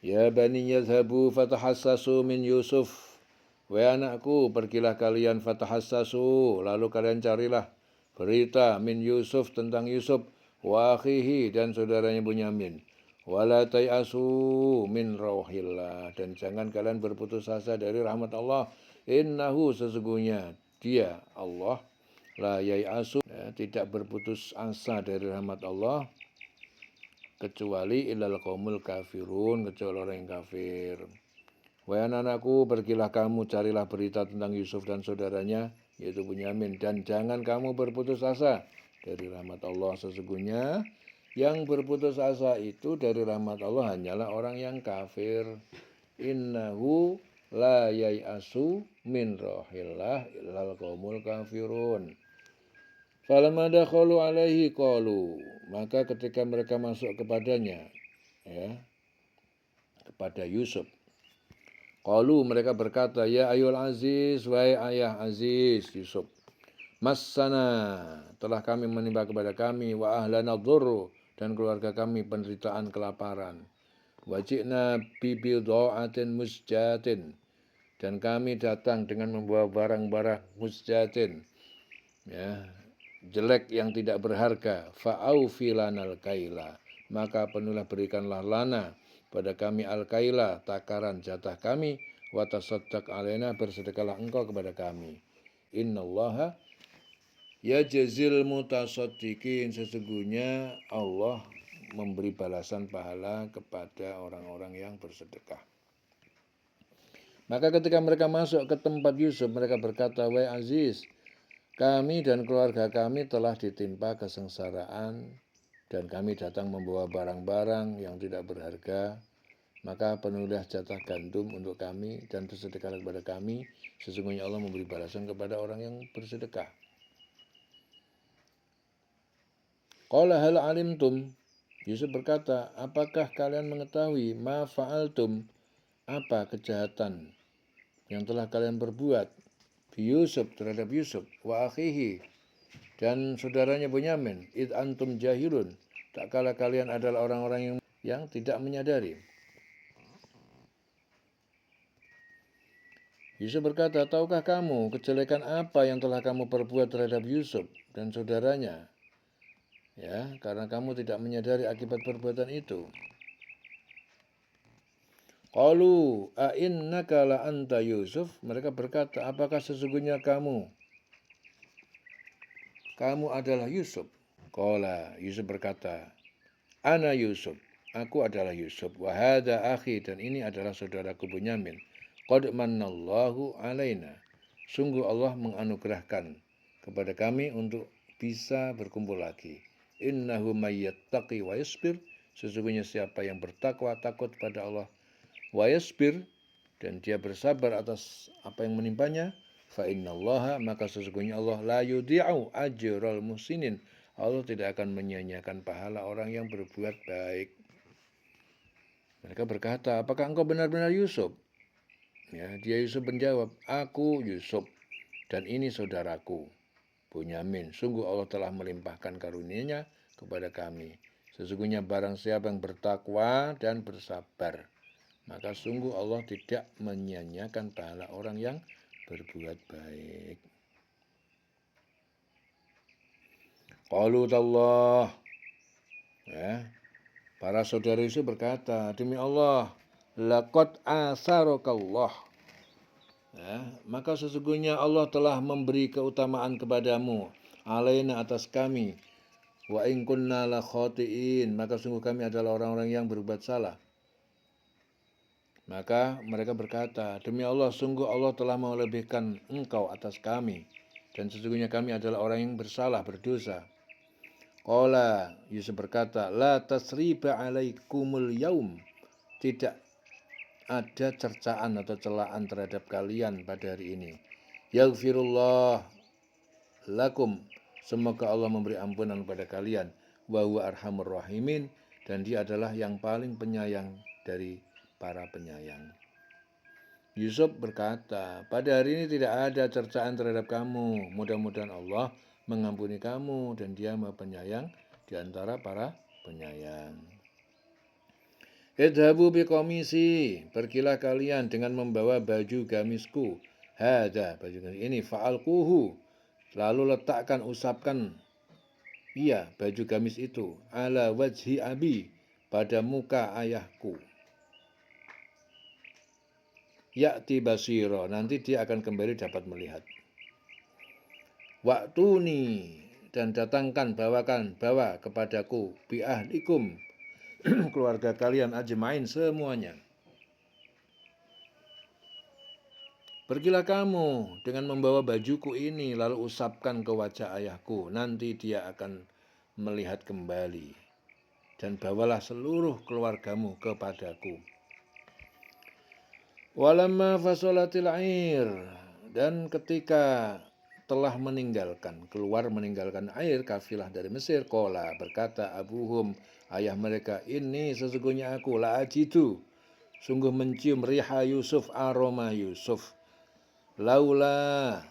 Ya bani yadhabu fatahassasu min Yusuf. Wahai anakku, pergilah kalian fatahassasu, lalu kalian carilah berita min Yusuf tentang Yusuf, wa akhihi dan saudaranya Bunyamin. Wala tayasu min rauhillah, dan jangan kalian berputus asa dari rahmat Allah. Innahu, sesungguhnya dia Allah, la yayasu, tidak berputus asa dari rahmat Allah kecuali ilal qaumul kafirun, kecuali orang yang kafir. Wahai anak-anakku, pergilah kamu carilah berita tentang Yusuf dan saudaranya, yaitu Bunyamin, dan jangan kamu berputus asa dari rahmat Allah. Sesungguhnya yang berputus asa itu dari rahmat Allah hanyalah orang yang kafir. Innahu la yayasu min rohillah illal qaumul kafirun. Falamma dakhalu alaihi qalu, maka ketika mereka masuk kepadanya, ya, kepada Yusuf, qalu, mereka berkata, ya ayyul aziz, wahai ayah aziz Yusuf, massana, telah kami menimpa kepada kami, wa ahlana dhurru, dan keluarga kami penderitaan kelaparan, wajibna bibidha'atin musjatin, dan kami datang dengan membawa barang-barang musjatin, ya, jelek yang tidak berharga, fa'aufi lanal kaila, maka penuhlah berikanlah lana pada kami al-kaila, takaran jatah kami, wa tasaddaq alaina, bersedekahlah engkau kepada kami. Innallaha yajzil mutasaddiqin, sesungguhnya Allah memberi balasan pahala kepada orang-orang yang bersedekah. Maka ketika mereka masuk ke tempat Yusuf, mereka berkata, wahai Aziz, kami dan keluarga kami telah ditimpa kesengsaraan dan kami datang membawa barang-barang yang tidak berharga. Maka penuhlah jatah gandum untuk kami dan bersedekahlah kepada kami. Sesungguhnya Allah memberi balasan kepada orang yang bersedekah. Qala hal alimtum, Yusuf berkata, apakah kalian mengetahui ma fa'altum, apa kejahatan yang telah kalian perbuat bi Yusuf, terhadap Yusuf, wa akhihi, dan saudaranya Bunyamin, id antum jahilun, tak kala kalian adalah orang-orang yang tidak menyadari. Yusuf berkata, tahukah kamu kejelekan apa yang telah kamu perbuat terhadap Yusuf dan saudaranya? Ya, karena kamu tidak menyadari akibat perbuatan itu. Qalu a innaka la anta Yusuf, mereka berkata, apakah sesungguhnya kamu adalah Yusuf? Qala, Yusuf berkata, ana Yusuf, aku adalah Yusuf, wa hadza akhi, dan ini adalah saudaraku Bunyamin. Qad mannallahu alaina, sungguh Allah menganugerahkan kepada kami untuk bisa berkumpul lagi. Innahu may yattaqi wa yasbir, sesungguhnya siapa yang bertakwa, takut pada Allah, wa yasbir, dan dia bersabar atas apa yang menimpanya, fa innallaha, maka sesungguhnya Allah la yudhi'u ajral muhsinin, Allah tidak akan menyia-nyiakan pahala orang yang berbuat baik. Mereka berkata, apakah engkau benar-benar Yusuf? Ya, dia Yusuf menjawab, aku Yusuf dan ini saudaraku Bunyamin. Sungguh Allah telah melimpahkan karunia-Nya kepada kami. Sesungguhnya barang siapa yang bertakwa dan bersabar, maka sungguh Allah tidak menyia-nyiakan pahala orang yang berbuat baik. Qalu tallah, ya, para saudara Yusuf berkata, demi Allah, laqad asarakallah, ya, maka sesungguhnya Allah telah memberi keutamaan kepadamu, alaina, atas kami, wa in kunna la khati'in, maka sungguh kami adalah orang-orang yang berbuat salah. Maka mereka berkata, demi Allah, sungguh Allah telah melebihkan engkau atas kami, dan sesungguhnya kami adalah orang yang bersalah, berdosa. Qala, Yusuf berkata, la tasriba alaikumul yaum, tidak ada cercaan atau celaan terhadap kalian pada hari ini. Yaghfirullah lakum, semoga Allah memberi ampunan kepada kalian. Wa huwa arhamur rahimin, dan dia adalah yang paling penyayang dari para penyayang. Yusuf berkata, pada hari ini tidak ada cercaan terhadap kamu. Mudah-mudahan Allah mengampuni kamu dan dia Maha Penyayang di antara para penyayang. Idhabu biqamisi, pergilah kalian dengan membawa baju gamisku. Hada, baju gamis ini fa'alquhu, lalu letakkan, usapkan iya baju gamis itu ala wajhi abi, pada muka ayahku. Ya'ti basiro, nanti dia akan kembali dapat melihat. Waktuni, dan datangkan, bawa kepadaku bi ahlikum, keluarga kalian ajmain semuanya. Pergilah kamu dengan membawa bajuku ini, lalu usapkan ke wajah ayahku, nanti dia akan melihat kembali. Dan bawalah seluruh keluargamu kepadaku. Walamma fasolatil air, dan ketika telah keluar meninggalkan air kafilah dari Mesir, qala, berkata abuhum, ayah mereka, ini sesungguhnya aku la ajidu, sungguh mencium riha Yusuf, aroma Yusuf, laula,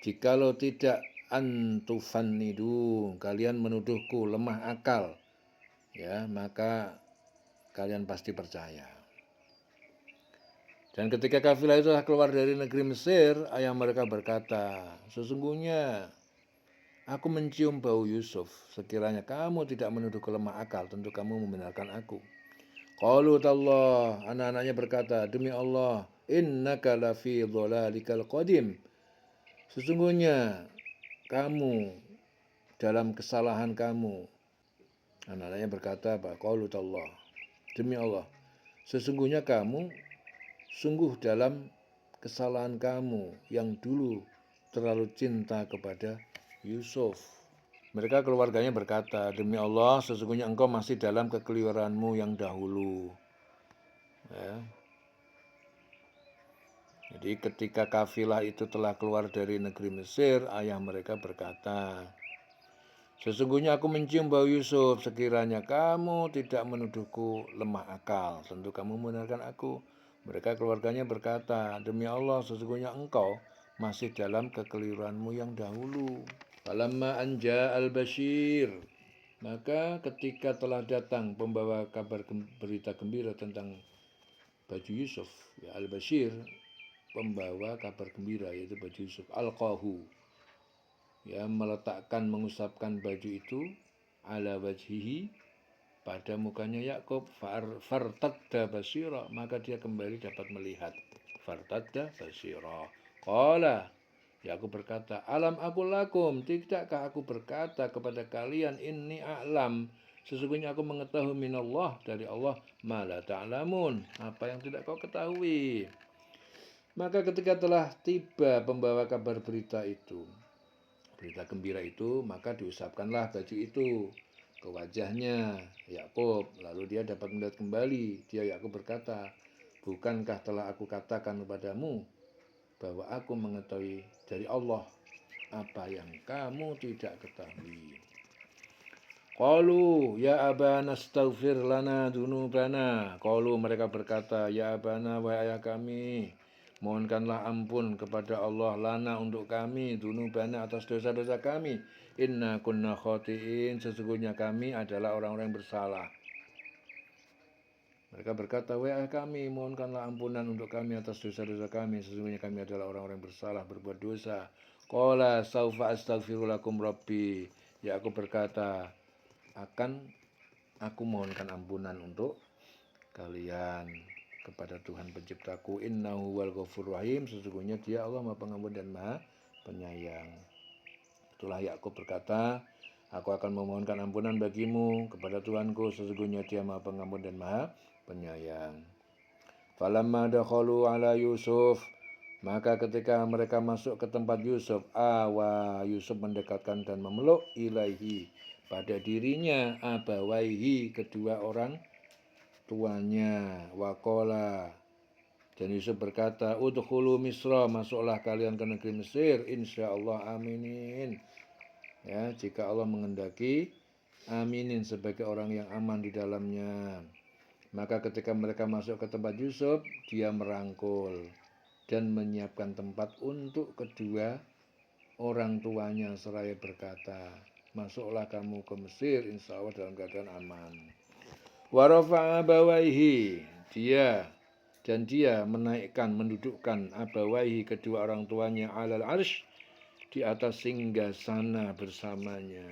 jikalau tidak antufannidu, kalian menuduhku lemah akal, ya, maka kalian pasti percaya. Dan ketika kafilah itu keluar dari negeri Mesir, ayah mereka berkata, sesungguhnya aku mencium bau Yusuf. Sekiranya kamu tidak menuduh lemah akal, tentu kamu membenarkan aku. Qalu tallah, anak-anaknya berkata, demi Allah, innaka lafi dhalalikal qadim. Sesungguhnya kamu dalam kesalahan kamu. Anak-anaknya berkata, qalu tallah, demi Allah, sesungguhnya kamu sungguh dalam kesalahan kamu yang dulu terlalu cinta kepada Yusuf. Mereka keluarganya berkata, demi Allah, sesungguhnya engkau masih dalam kekeliruanmu yang dahulu. Ya. Jadi ketika kafilah itu telah keluar dari negeri Mesir, ayah mereka berkata, sesungguhnya aku mencium bau Yusuf, sekiranya kamu tidak menuduhku lemah akal, tentu kamu membenarkan aku. Mereka keluarganya berkata, demi Allah, sesungguhnya engkau masih dalam kekeliruanmu yang dahulu. Falamma anja al-Bashir, maka ketika telah datang pembawa kabar berita gembira tentang baju Yusuf, ya, al-Bashir, pembawa kabar gembira, yaitu baju Yusuf, alqahu, ya, meletakkan, mengusapkan baju itu ala wajhihi, pada mukanya Yakub, fartadda basira, maka dia kembali dapat melihat. Fartadda basira. Qala, Yakub berkata, alam aqul lakum, tidakkah aku berkata kepada kalian, inni a'lam, sesungguhnya aku mengetahui minallah, dari Allah, ma la ta'lamun, apa yang tidak kau ketahui. Maka ketika telah tiba pembawa kabar berita itu, berita gembira itu, maka diusapkanlah baju itu ke wajahnya Yakub, lalu dia dapat melihat kembali. Dia Yakub berkata, bukankah telah aku katakan kepadamu bahwa aku mengetahui dari Allah apa yang kamu tidak ketahui. Qalu ya abana astaghfir lana dzunubana. Qalu, mereka berkata, ya abana, wahai ayah kami, mohonkanlah ampun kepada Allah lana, untuk kami, dzunubana, atas dosa-dosa kami. Inna kunna khotiin, sesungguhnya kami adalah orang-orang yang bersalah. Mereka berkata, wahai kami, mohonkanlah ampunan untuk kami atas dosa-dosa kami, sesungguhnya kami adalah orang-orang yang bersalah, berbuat dosa. Qala saufa astaghfiru lakum rabbi, ya aku berkata, akan aku mohonkan ampunan untuk kalian kepada Tuhan penciptaku. Innahu wal ghafur rahim, sesungguhnya dia Allah Maha Pengampun dan Maha Penyayang. Itulah Yakub berkata, aku akan memohonkan ampunan bagimu kepada Tuhanku, sesungguhnya dia Maha Pengampun dan Maha Penyayang. Falamma dakhalu ala Yusuf, maka ketika mereka masuk ke tempat Yusuf, awa, Yusuf mendekatkan dan memeluk, ilaihi, pada dirinya, abawaihi, kedua orang tuanya, waqala, dan Yusuf berkata, udkhulu Misra, masuklah kalian ke negeri Mesir, insyaallah aminin. Ya, jika Allah menghendaki, aminin, sebagai orang yang aman di dalamnya. Maka ketika mereka masuk ke tempat Yusuf, dia merangkul dan menyiapkan tempat untuk kedua orang tuanya, seraya berkata, masuklah kamu ke Mesir, insya Allah dalam keadaan aman. Wa rafa'a abawaihi, dia menaikkan, mendudukkan abawaihi, kedua orang tuanya, alal arsh, di atas singgasana bersamanya.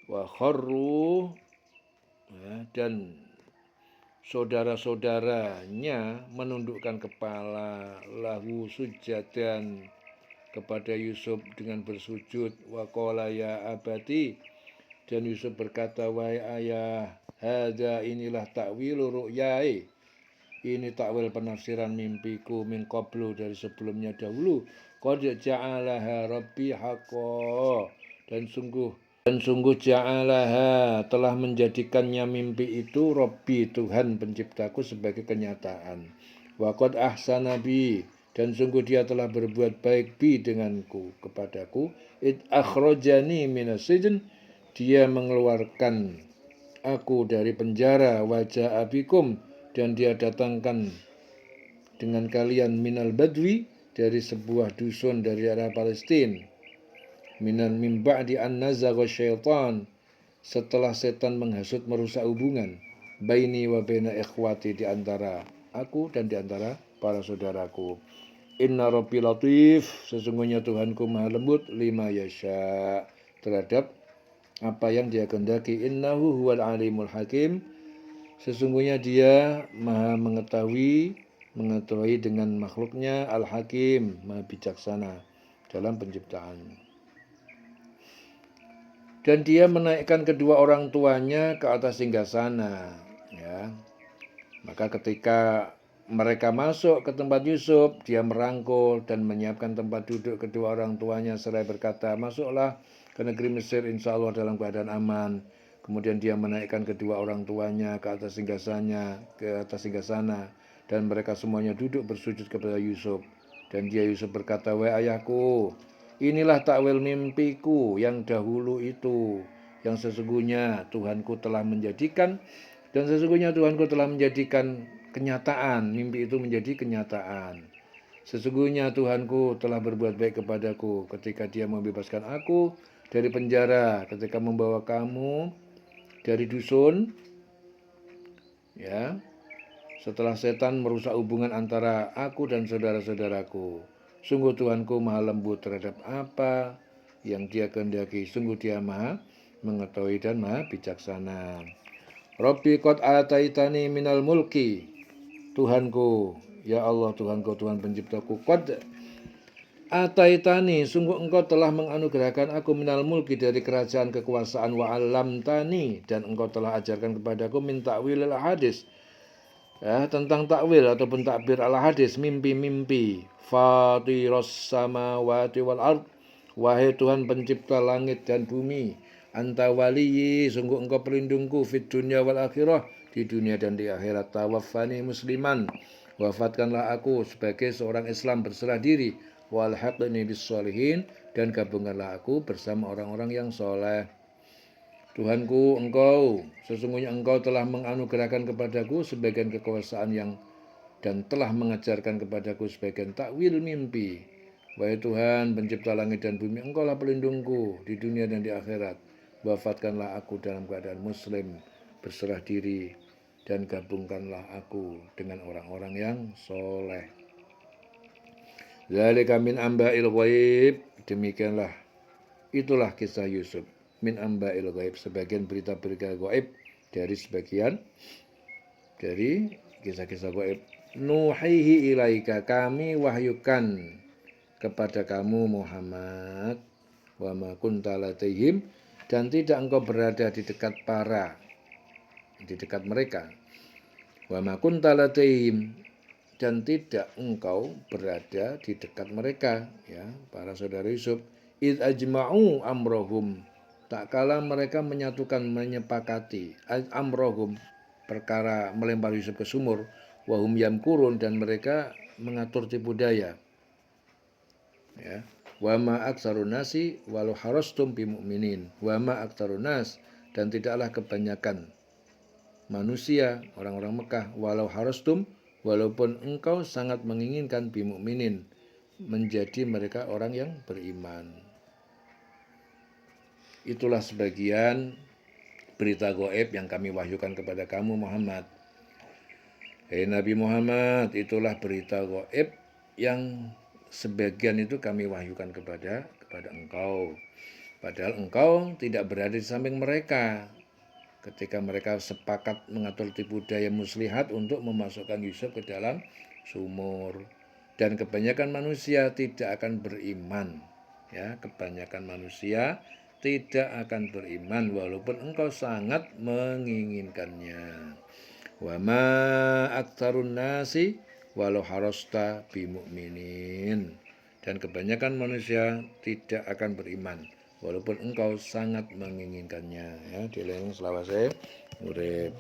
Wa kharru, dan saudara-saudaranya menundukkan kepala, lahu sujadan, kepada Yusuf dengan bersujud. Wa qala ya abati, dan Yusuf berkata, wahai ayah, hadza, inilah ta'wilu ru'yai, ini takwil penafsiran mimpiku, min qablu, dari sebelumnya dahulu, qad ja'alaha rabbi haqqo, dan sungguh ja'alaha, telah menjadikannya mimpi itu, Rabbi, Tuhan penciptaku, sebagai kenyataan. Wa qad ahsana bi, dan sungguh dia telah berbuat baik bi, denganku, kepadaku, id akhrajani minas sijn, dia mengeluarkan aku dari penjara, wajah abikum, dan dia datangkan dengan kalian, minal badwi, dari sebuah dusun dari arah Palestina, minan min ba'di an nazagha syaitan, setelah setan menghasut merusak hubungan, baini wa baina ikhwati, di antara aku dan di antara para saudaraku. Inna rabbi latif, sesungguhnya Tuhanku maha lembut, lima yasha, terhadap apa yang dia kehendaki. Innahu huwal alimul hakim, sesungguhnya dia maha mengetahui dengan makhluknya, al-hakim, maha bijaksana dalam penciptaan. Dan dia menaikkan kedua orang tuanya ke atas singgasana, ya. Maka ketika mereka masuk ke tempat Yusuf, dia merangkul dan menyiapkan tempat duduk kedua orang tuanya, seraya berkata, masuklah ke negeri Mesir, insya Allah dalam keadaan aman. Kemudian dia menaikkan kedua orang tuanya ke atas singgasana, dan mereka semuanya duduk bersujud kepada Yusuf. Dan Yusuf berkata, wahai ayahku, inilah takwil mimpiku yang dahulu itu, yang sesungguhnya Tuhanku telah menjadikan, dan sesungguhnya Tuhanku telah menjadikan kenyataan, mimpi itu menjadi kenyataan. Sesungguhnya Tuhanku telah berbuat baik kepadaku ketika dia membebaskan aku dari penjara, ketika membawa kamu dari dusun, ya, setelah setan merusak hubungan antara aku dan saudara-saudaraku. Sungguh Tuhanku maha lembut terhadap apa yang dia kehendaki. Sungguh dia maha mengetahui dan maha bijaksana. Rabbi qad ataitani minal mulki, Tuhanku, ya Allah, Tuhanku, Tuhan penciptaku, qad ataitani, sungguh engkau telah menganugerahkan aku, minal mulki, dari kerajaan kekuasaan, wa alamtani, dan engkau telah ajarkan kepadaku, min ta'wil al hadis, ya, tentang takwil ataupun takbir ala hadis, mimpi-mimpi. Fatiros samawati wal ard, wahai Tuhan pencipta langit dan bumi, anta waliyi, sungguh engkau pelindungku, fit dunya wal akhirah, di dunia dan di akhirat. Tawaffani musliman, wafatkanlah aku sebagai seorang Islam berserah diri, walhaqni bis sholihin, dan gabungkanlah aku bersama orang-orang yang soleh. Tuhanku, sesungguhnya engkau telah menganugerahkan kepadaku sebagian kekuasaan dan telah mengajarkan kepadaku sebagian takwil mimpi. Wahai Tuhan pencipta langit dan bumi, engkaulah pelindungku di dunia dan di akhirat. Wafatkanlah aku dalam keadaan muslim, berserah diri, dan gabungkanlah aku dengan orang-orang yang soleh. Dzalika min amba'il ghaib, demikianlah, itulah kisah Yusuf, min amba'il ghaib, sebagian berita-berita gaib dari sebagian dari kisah-kisah gaib. Nuhihi ilaika, kami wahyukan kepada kamu Muhammad, wa ma kunta ladaihim, dan tidak engkau berada di dekat mereka, wa ma kunta ladaihim, dan tidak engkau berada di dekat mereka, ya, para saudara Yusuf, id ajma'u amrohum, tak kala mereka menyepakati amrohum, perkara melempar Yusuf ke sumur, wahum yamkurun, dan mereka mengatur tipu daya, ya. Wa ma aktsarun nasi walau harastum bi mu'minin, wa ma aktsarun nas, dan tidaklah kebanyakan manusia, orang-orang Mekah, walau harastum, walaupun engkau sangat menginginkan, bi mu'minin, menjadi mereka orang yang beriman. Itulah sebagian berita gaib yang kami wahyukan kepada kamu Muhammad. Hei Nabi Muhammad, itulah berita gaib yang sebagian itu kami wahyukan kepada engkau. Padahal engkau tidak berada di samping mereka ketika mereka sepakat mengatur tipu daya muslihat untuk memasukkan Yusuf ke dalam sumur. Dan kebanyakan manusia tidak akan beriman. Ya, kebanyakan manusia tidak akan beriman walaupun engkau sangat menginginkannya. Wa ma aktsarun nasi walau harasta bimu'minin. Dan kebanyakan manusia tidak akan beriman walaupun engkau sangat menginginkannya. Ya, dileng selawase urip.